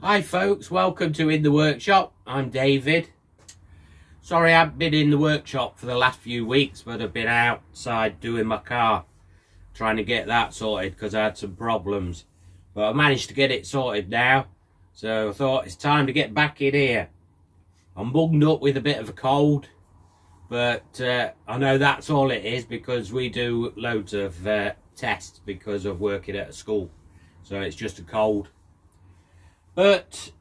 Hi folks, welcome to In The Workshop. I'm David. Sorry I haven't been in the workshop for the last few weeks, but I've been outside doing my car, trying to get that sorted because I had some problems. But I managed to get it sorted now, so I thought it's time to get back in here. I'm bunged up with a bit of a cold, but I know that's all it is because we do loads of tests because of working at a school. So it's just a cold. But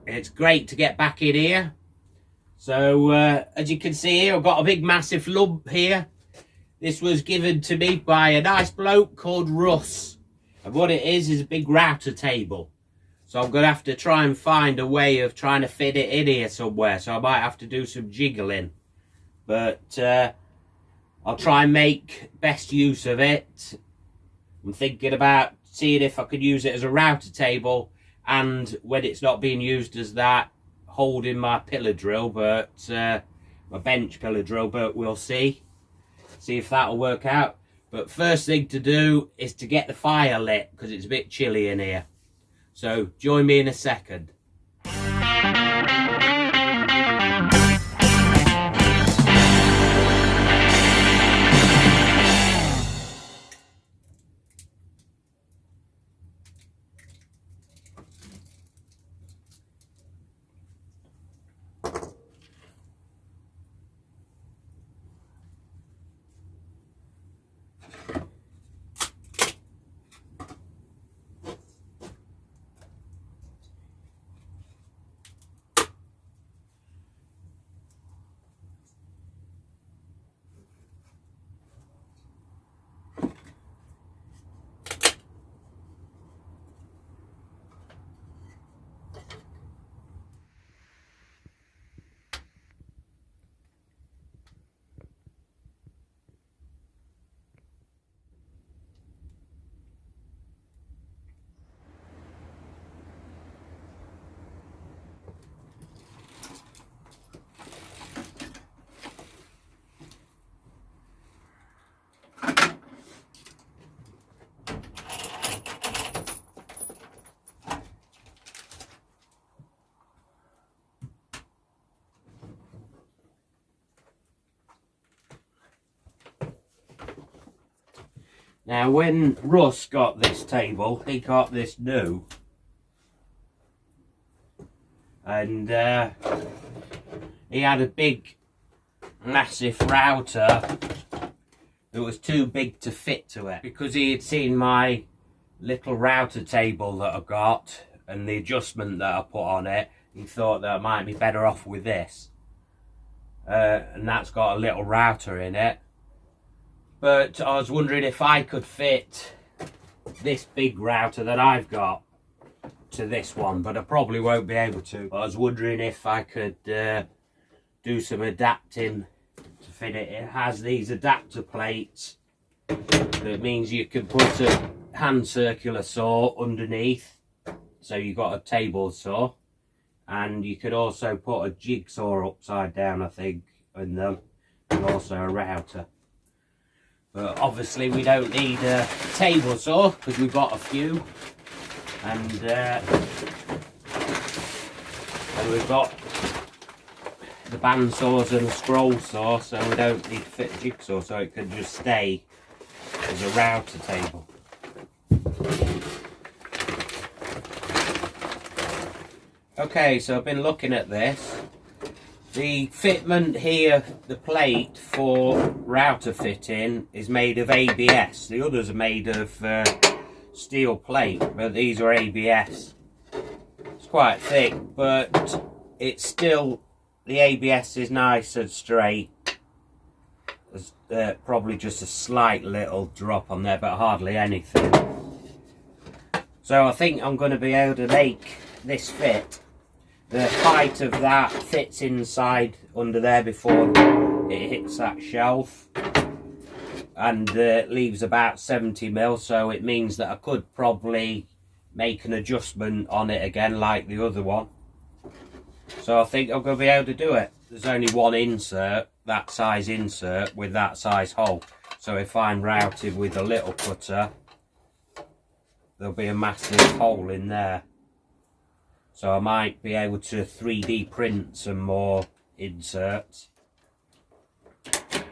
it's great to get back in here. So as you can see here, I've got a big massive lump here. This was given to me by a nice bloke called Russ. And what it is a big router table. So I'm going to have to try and find a way of trying to fit it in here somewhere. So I might have to do some jiggling. But I'll try and make best use of it. I'm thinking about seeing if I could use it as a router table, and when it's not being used as that, holding my pillar drill, but my bench pillar drill, but we'll see if that'll work out. But first thing to do is to get the fire lit because it's a bit chilly in here. So join me in a second. Now, when Russ got this table, he got this new. And he had a big, massive router that was too big to fit to it. Because he had seen my little router table that I got and the adjustment that I put on it, he thought that I might be better off with this. And that's got a little router in it. But I was wondering if I could fit this big router that I've got to this one, but I probably won't be able to. I was wondering if I could do some adapting to fit it. It has these adapter plates. That means you can put a hand circular saw underneath. So you've got a table saw. And you could also put a jigsaw upside down, I think, in them. And also a router. But obviously we don't need a table saw because we've got a few. And we've got the band saws and the scroll saw, so we don't need to fit a jigsaw, so it can just stay as a router table. Okay, so I've been looking at this. The fitment here, the plate for router fitting is made of ABS. The others are made of steel plate, but these are ABS. It's quite thick, but it's still, the ABS is nice and straight. There's probably just a slight little drop on there, but hardly anything. So I think I'm going to be able to make this fit. The height of that fits inside under there before it hits that shelf, and leaves about 70mm, so it means that I could probably make an adjustment on it again like the other one. So I think I'm going to be able to do it. There's only one insert, that size insert with that size hole, so if I'm routed with a little cutter, there'll be a massive hole in there. So I might be able to 3D print some more inserts. I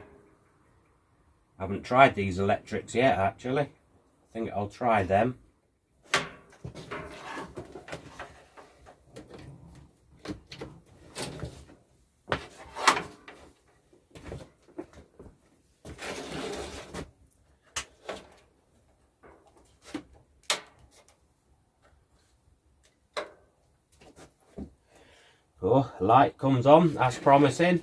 haven't tried these electrics yet, actually. I think I'll try them. Oh, light comes on, that's promising.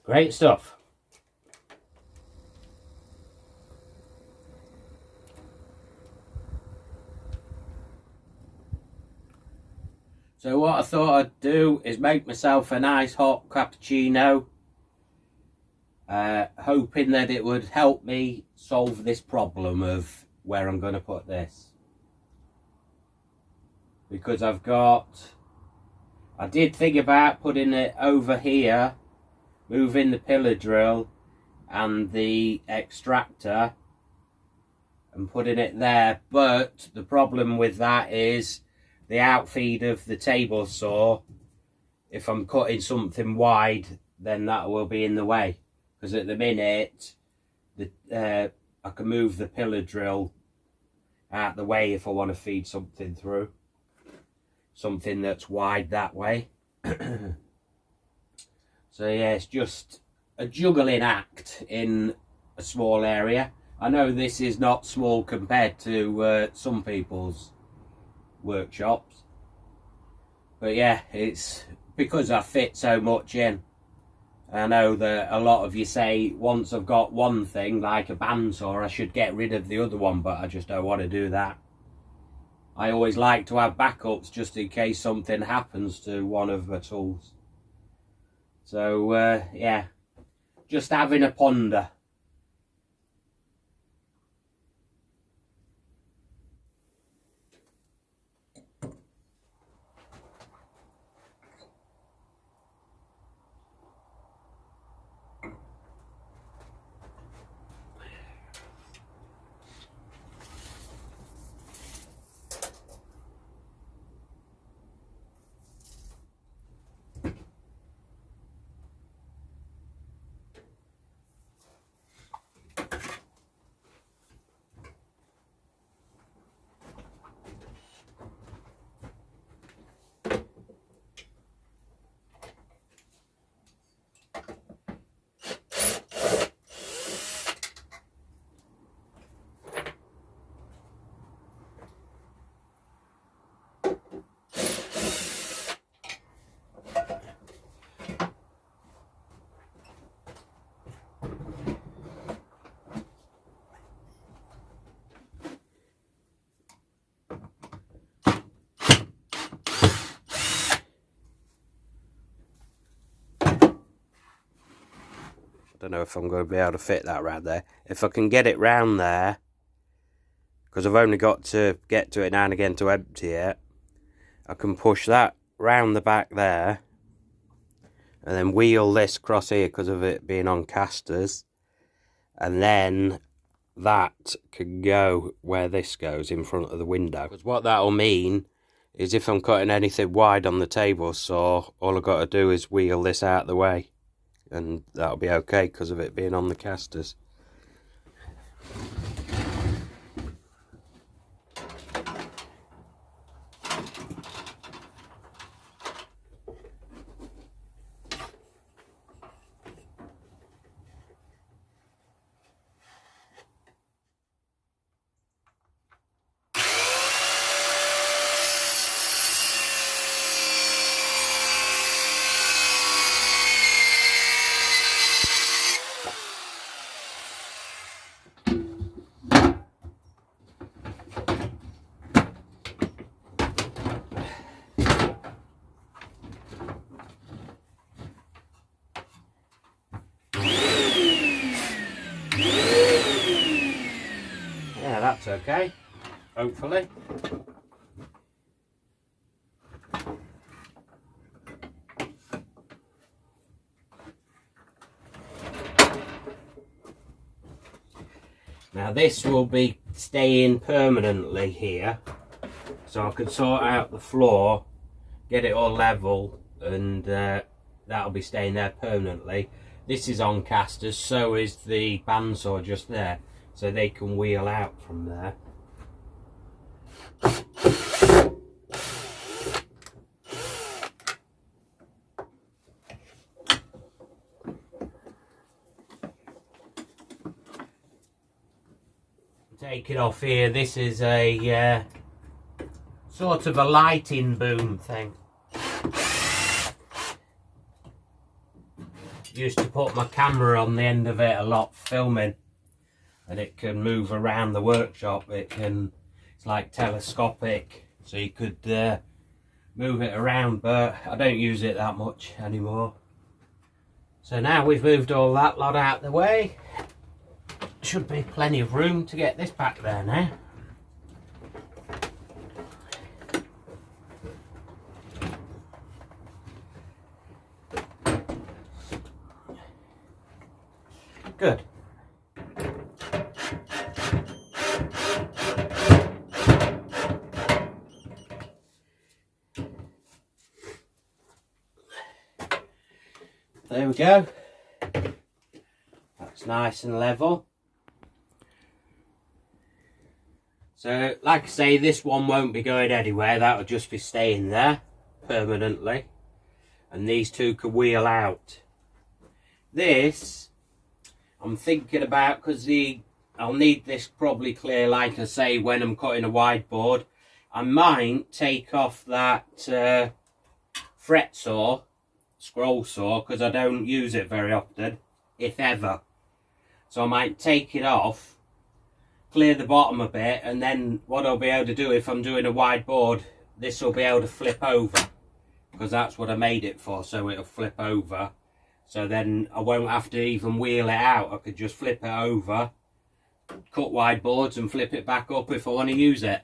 Great stuff. So what I thought I'd do is make myself a nice hot cappuccino, hoping that it would help me solve this problem of where I'm going to put this. Because I did think about putting it over here, moving the pillar drill and the extractor and putting it there, but the problem with that is the outfeed of the table saw. If I'm cutting something wide, then that will be in the way, because at the minute I can move the pillar drill out the way if I want to feed something through, something that's wide that way. So yeah, it's just a juggling act in a small area. I know this is not small compared to some people's workshops, but yeah, it's because I fit so much in. I know that a lot of you say once I've got one thing like a bandsaw I should get rid of the other one, but I just don't want to do that. I always like to have backups just in case something happens to one of the tools. So yeah, just having a ponder. Don't know if I'm going to be able to fit that round there. If I can get it round there, because I've only got to get to it now and again to empty it, I can push that round the back there and then wheel this across here because of it being on casters, and then that can go where this goes in front of the window. Because what that'll mean is if I'm cutting anything wide on the table saw, all I've got to do is wheel this out the way, and that'll be okay because of it being on the casters. okay, hopefully. Now this will be staying permanently here, so I can sort out the floor, get it all level, and that'll be staying there permanently. This is on casters, so is the bandsaw just there, so they can wheel out from there. Take it off here. This is a sort of a lighting boom thing. Used to put my camera on the end of it a lot filming, and it can move around the workshop. It's like telescopic, so you could move it around, but I don't use it that much anymore. So now we've moved all that lot out of the way, should be plenty of room to get this back there now. Good. There we go. That's nice and level. So, like I say, this one won't be going anywhere. That'll just be staying there permanently. And these two can wheel out. This, I'm thinking about, because I'll need this probably clear, like I say, when I'm cutting a wide board. I might take off that fret saw, scroll saw, because I don't use it very often, if ever. So I might take it off, clear the bottom a bit, and then what I'll be able to do if I'm doing a wide board, this will be able to flip over, because that's what I made it for, so it'll flip over. So then I won't have to even wheel it out. I could just flip it over, cut wide boards and flip it back up if I want to use it.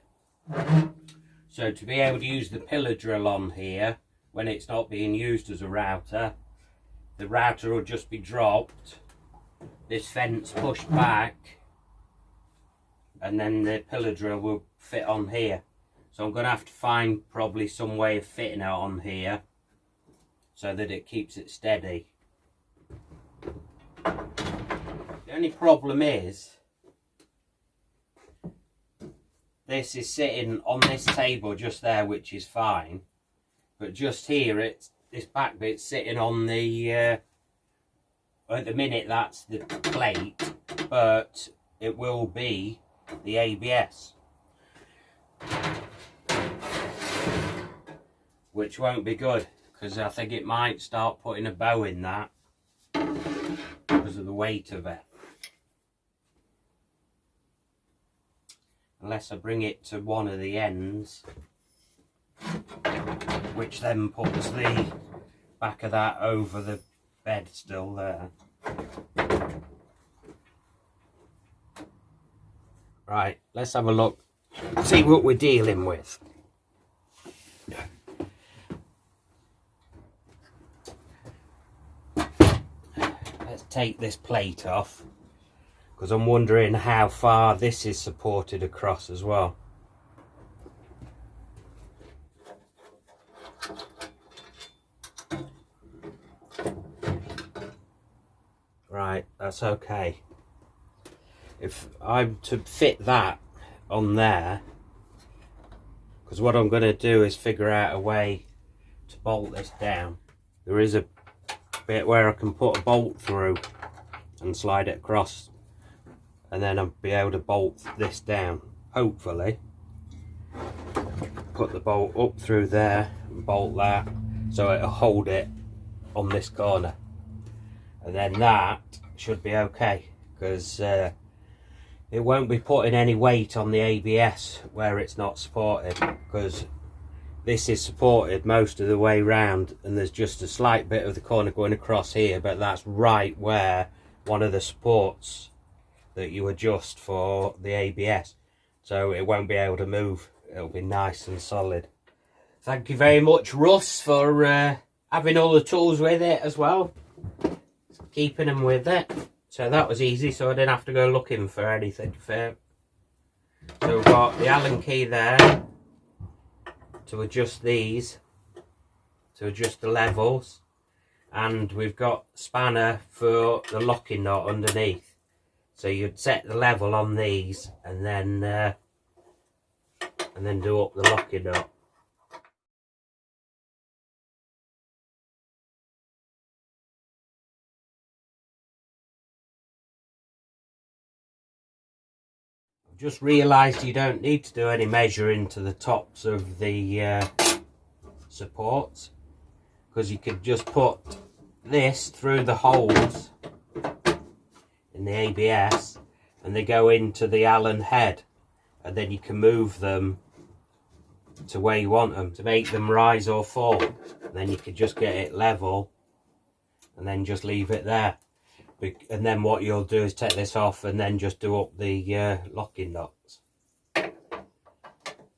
So to be able to use the pillar drill on here when it's not being used as a router, the router will just be dropped, this fence pushed back, and then the pillar drill will fit on here. So I'm going to have to find probably some way of fitting it on here so that it keeps it steady. The only problem is this is sitting on this table just there, which is fine, but just here this back bit's sitting on the at the minute that's the plate, but it will be the ABS, which won't be good, because I think it might start putting a bow in that because of the weight of it. Unless I bring it to one of the ends, which then puts the back of that over the bed still there. Right, let's have a look, see what we're dealing with. Let's take this plate off, because I'm wondering how far this is supported across as well. Right, that's okay. If I'm to fit that on there, because what I'm going to do is figure out a way to bolt this down. There is a bit where I can put a bolt through and slide it across, and then I'll be able to bolt this down, hopefully. Put the bolt up through there and bolt that so it'll hold it on this corner, and then that should be okay, because it won't be putting any weight on the ABS where it's not supported, because this is supported most of the way round, and there's just a slight bit of the corner going across here, but that's right where one of the supports that you adjust for the ABS. so it won't be able to move. It'll be nice and solid. Thank you very much, Russ, for having all the tools with it as well, keeping them with it. So that was easy, so I didn't have to go looking for anything for it. So we've got the Allen key there to adjust these, to adjust the levels, and we've got spanner for the locking nut underneath. So you'd set the level on these and then do up the locking nut. I've just realised you don't need to do any measuring to the tops of the supports, because you could just put this through the holes in the ABS and they go into the Allen head, and then you can move them to where you want them to make them rise or fall. And then you could just get it level and then just leave it there. And then what you'll do is take this off and then just do up the locking nuts.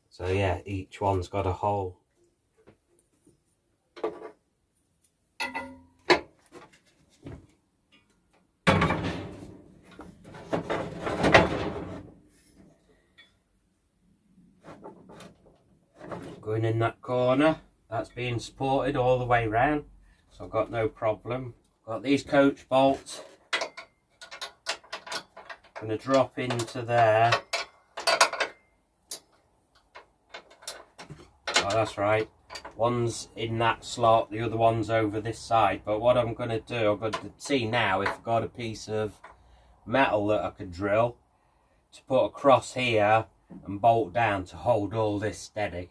So yeah, each one's got a hole. Going in that corner, that's being supported all the way round, so I've got no problem. Got these coach bolts, going to drop into there. Oh, that's right, one's in that slot, the other one's over this side. But what I'm going to do, I'm going to see now if I've got a piece of metal that I could drill to put across here and bolt down to hold all this steady.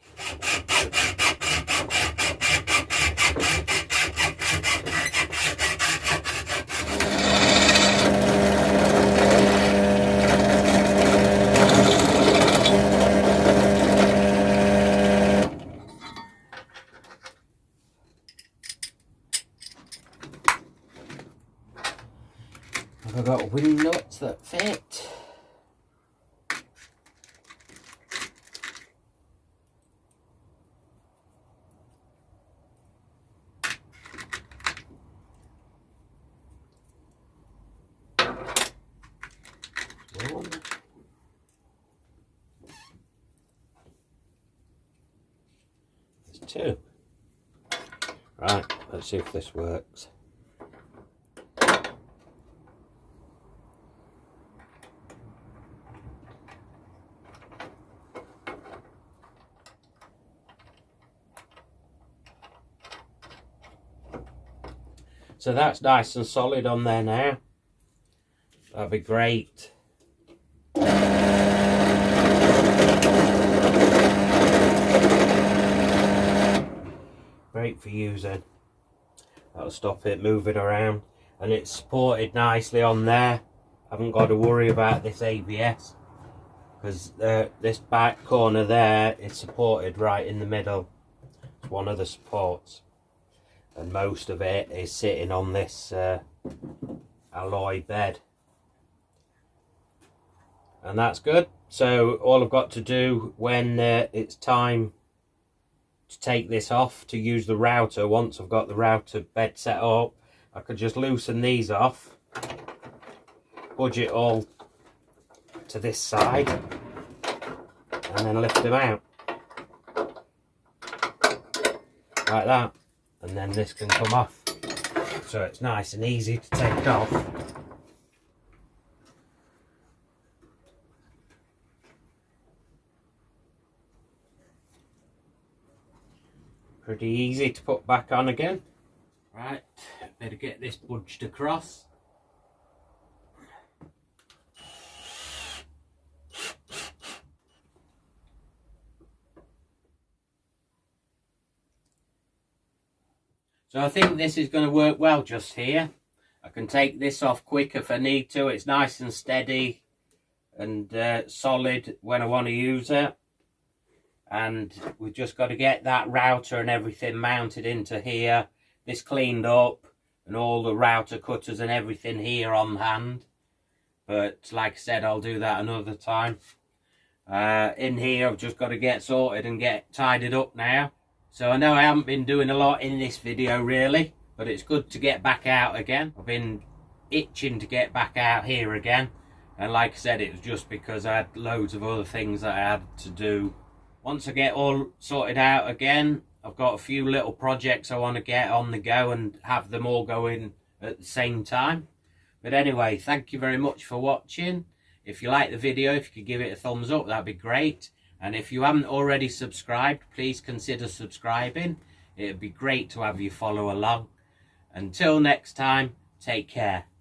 I've got wing nuts that fit. There's two. Right, let's see if this works. So that's nice and solid on there now. That'd be great. Great for using. That'll stop it moving around. And it's supported nicely on there. I haven't got to worry about this ABS, because this back corner there is supported right in the middle. It's one of the supports. And most of it is sitting on this alloy bed, and that's good. So all I've got to do when it's time to take this off to use the router, once I've got the router bed set up, I could just loosen these off, budge it all to this side, and then lift them out like that. And then this can come off, so it's nice and easy to take off. Pretty easy to put back on again. Right, better get this budged across. So I think this is going to work well just here. I can take this off quick if I need to. It's nice and steady and solid when I want to use it. And we've just got to get that router and everything mounted into here. This cleaned up and all the router cutters and everything here on hand. But like I said, I'll do that another time. In here, I've just got to get sorted and get tidied up now. So I know I haven't been doing a lot in this video really, but it's good to get back out again. I've been itching to get back out here again, and like I said, it was just because I had loads of other things that I had to do. Once I get all sorted out again, I've got a few little projects I want to get on the go and have them all going at the same time. But anyway, thank you very much for watching. If you like the video, if you could give it a thumbs up, that'd be great. And if you haven't already subscribed, please consider subscribing. It'd be great to have you follow along. Until next time, take care.